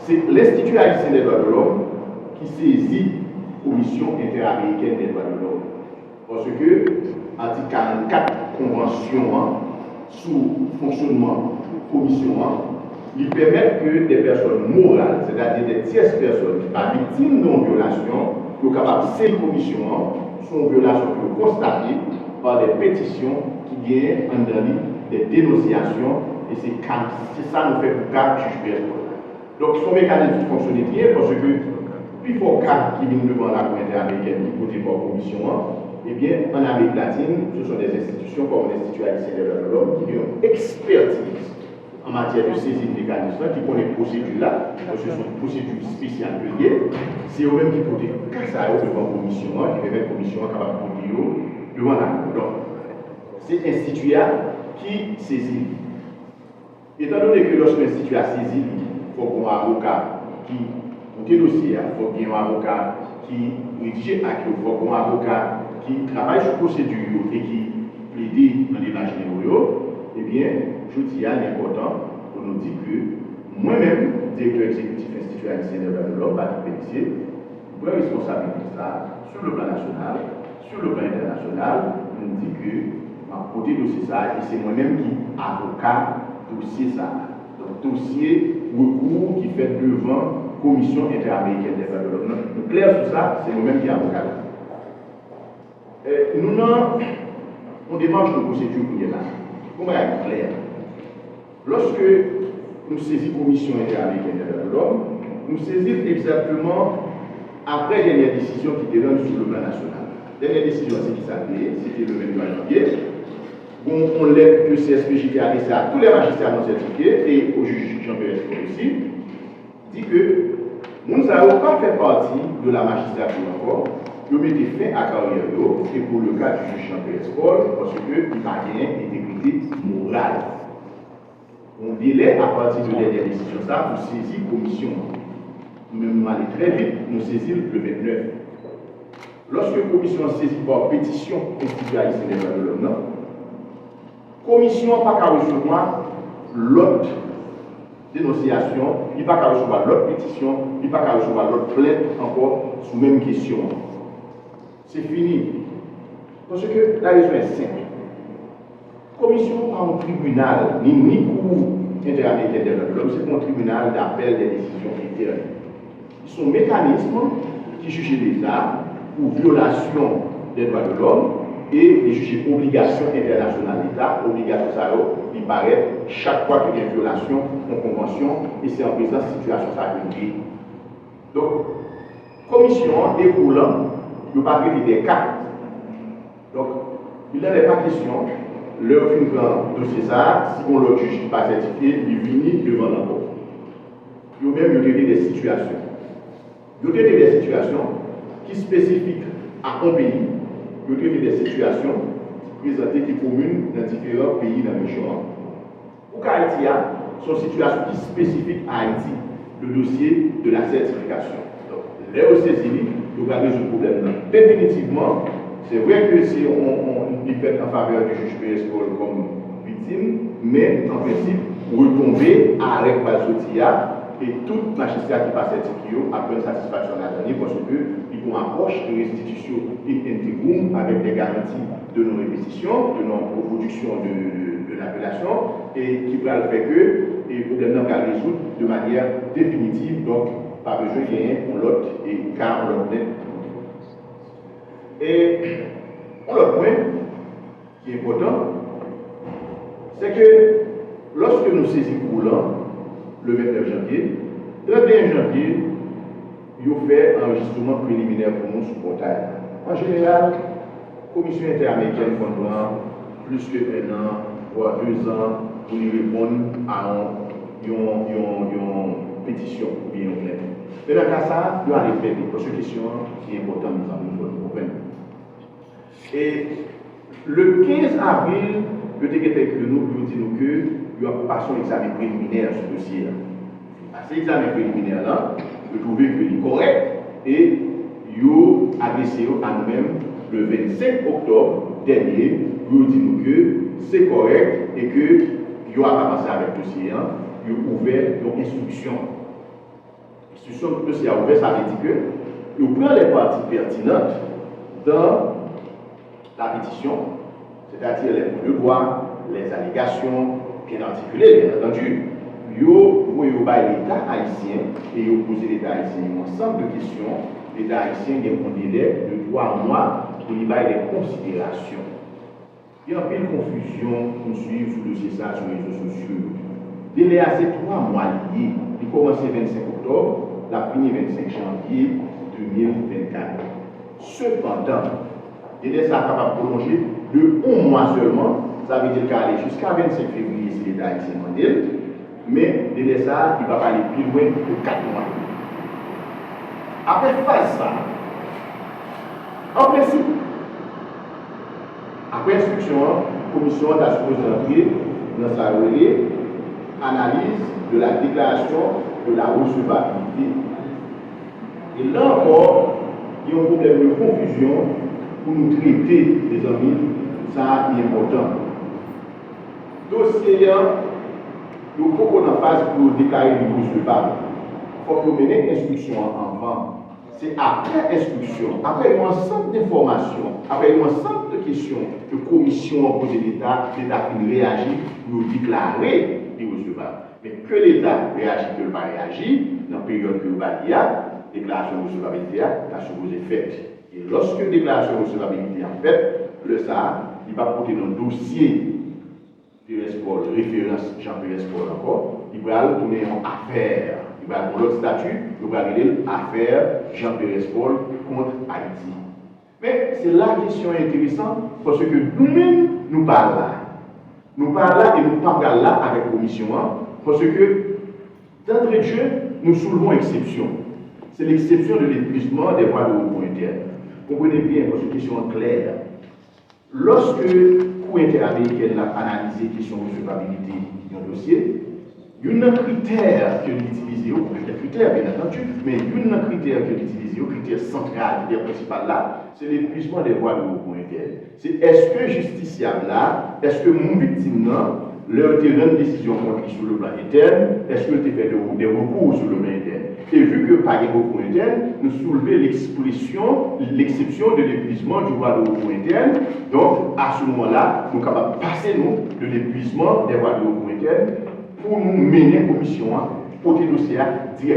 c'est l'Institut haïtien des droits de l'homme qui saisit la Commission interaméricaine des droits de l'homme. Parce que, article 44 Convention sous fonctionnement commission, ils permettent que des personnes morales, c'est-à-dire des tierces personnes qui sont victimes d'une violation, soient capables de saisir la commission sur une violation que constatée par des pétitions qui viennent en donner des dénonciations, et c'est ça nous fait pour cas juge PSPOL. Donc son mécanisme fonctionne bien parce que plus fort cas qui vient devant la Cour interaméricaine qui côté par commission, eh bien en Amérique latine, ce sont des institutions comme l'Institut haïtien des droits de l'homme qui ont une expertise en matière de saisie de mécanisme qui connaît procédure là, parce que c'est une procédure spéciale liée. C'est eux-mêmes qui portent ça devant la commission, qui permet la commission capable de conduire devant la Cour. Donc, c'est l'Institut qui saisit. Étant donné que lorsque l'Institut a saisi, il faut qu'on ait un avocat qui monte le dossier, il faut qu'il y ait un avocat qui rédige l'acte, il faut qu'on ait un avocat qui travaille sur la procédure et qui plaide dans les débat généraux, eh bien, je dis à l'important pour nous dire que moi-même, directeur exécutif de l'Institut haïtien des droits de l'homme, Patrick Pélissier, je responsabiliser ça sur le plan national, sur le plan international, nous dit que à côté de ça, et c'est moi-même qui avocat dossier ça. Donc dossier recours qui fait devant la Commission interaméricaine des droits de l'homme. Donc clair sur ça, c'est moi-même qui avocat. Nous on démarche de procédure pour y là. Comment est clair? Lorsque nous saisissons la Commission interaméricaine des droits de l'homme, nous saisissons exactement après la dernière décision qui était donnée sur le plan national. La dernière décision, c'est qui s'appelait, c'était le 23 janvier. On lève le CSPJ qui a adressé à tous les magistrats non certifiés et au juge Jean-Pierre Espoir aussi, dit que nous n'avons pas fait partie de la magistrature encore. Nous mettons fin à la carrière et pour le cas du juge Jean-Pierre Espoir, parce qu'il n'a rien d'intégrité morale. On délai à partir de la dernière décision ça pour saisir la commission. Nous allons très vite, nous saisir le 29. Lorsque la commission saisit par pétition Institut haïtien des droits de l'homme, la commission n'a pas qu'à recevoir l'autre dénonciation, il n'a pas qu'à recevoir l'autre pétition, il n'a pas qu'à recevoir l'autre plainte encore sur la même question. C'est fini. Parce que la raison est simple. La commission n'a pas un tribunal, ni cour interaméricaine des droits de l'homme, c'est un tribunal d'appel des décisions internes. Ils sont mécanismes qui jugent l'État pour violation des droits de l'homme et les juger obligations internationales d'État. Obligation ça, il paraît chaque fois qu'il y a une violation en convention et c'est en présence de situation ça qui donc, commission découlant, il n'y a pas des cas. Donc, il n'en est pas question, leur fin de dossier ça, si on le juge n'est pas certifié, il vient devant la cour. Il y a même des situations. Il y a des situations qui spécifiques à un pays. Il y a des situations présentées qui communes dans différents pays dans le région. Pour Haïti, sont des situations qui spécifiques à Haïti, le dossier de la certification. Donc, les OCCI, nous avons résoudre le problème. Définitivement, c'est vrai que si on y fait en faveur du juge PSPOL comme victime, mais en principe, retomber avec Balsotia et toute magistrat qui passe certifié après une satisfaction à la dernière parce qu'ils ont approche de restitution intégrale avec des garanties de non-répétition, de non-reproduction de l'appellation et qui va le faire que les problèmes n'ont qu'à résoudre de manière définitive, donc pas besoin de rien pour l'autre et car l'autre net. Et l'autre point qui est important, c'est que lorsque nous saisissons Roulant, le 29 janvier, le 31 janvier, il a fait un enregistrement préliminaire pour nous sur le portail. En général, la Commission interaméricaine prend plus que 1 an, voire 2 ans pour y répondre à une pétition ou bien une plainte. Mais dans le cas ça, il y a des faits, parce que question qui est importante, nous avons le problème. Et le 15 avril, le décret de nous dit qu'il y a passé un examen préliminaire sur ce dossier-là. À cet examen préliminaire-là, vous trouvez que c'est correct et vous adressé à nous-mêmes le 25 octobre dernier, vous dit que c'est correct et que vous avez avancé avec le dossier, vous avez ouvert une instruction. l'institution de dossier a ouvert, ça veut dire que nous prenons les parties pertinentes dans la pétition, c'est-à-dire les points de droit, les allégations bien articulées, bien entendu. Vous avez l'État haïtien et vous posez l'État haïtien un ensemble de questions. L'État haïtien a un délai de 3 mois pour y avoir des considérations. Il y a un peu de confusion pour suivre sur le dossier ça sur les réseaux sociaux. Le délai à ces 3 mois liés, il commence le 25 octobre, la fin 25 janvier 2024. Cependant, le délai ça capable de prolonger de 1 mois seulement, ça veut dire qu'elle aller jusqu'à 25 février si l'État haïtien demandé, mais le délai ça, il va pas aller plus loin que 4 mois. Après phase ça, en principe, après instruction, la commission a supposé entrer dans sa relais analyse de la déclaration de la recevabilité. Et là encore, il y a un problème de confusion pour nous traiter des amis, ça est important. Dossier, nous pouvons en phase pour déclarer le recevable. Il faut que nous menions instruction avant. C'est après instruction, après un ensemble d'informations, après un ensemble de questions que la commission a posé l'État, l'État réagit pour déclarer l'irrecevable. Mais que l'État réagit, que le pas réagit, dans la période que vous allez la déclaration de recevabilité a supposé faite. Et lorsque la déclaration de recevabilité est faite, le SAR, il va porter dans le dossier Pérez-Paul, référence Jean-Pérez-Paul encore, il va le tourner en affaire. Il va avoir l'autre statut, il va regarder l'affaire Jean-Pérez-Paul contre Haïti. Mais c'est la question intéressante parce que nous-mêmes, nous parlons là. Nous parlons là et nous parlons là avec la commission parce que, d'entrée de jeu, nous soulevons exception. C'est l'exception de l'épuisement des voies de recours interne. Vous comprenez bien, parce que question claire. Lorsque la Cour interaméricaine a analysé la question de recevabilité d'un dossier, il y a un critère que l'utilisez, plusieurs critères bien entendu, mais il y a un critère que l'utilisez, le critère central, le critère principal là, c'est l'épuisement des voies de recours interne. C'est est-ce que justiciable là, est-ce que mon victime là, leur terrain de décision contre lui sur le plan interne, est-ce que tu fait des recours sur le plan interne? Et vu que par les recours internes, nous soulevons l'exception de l'épuisement du droit de recours interne, donc à ce moment-là, nous sommes capables de passer de l'épuisement des voies de recours interne pour nous mener commission pour le dossier direct.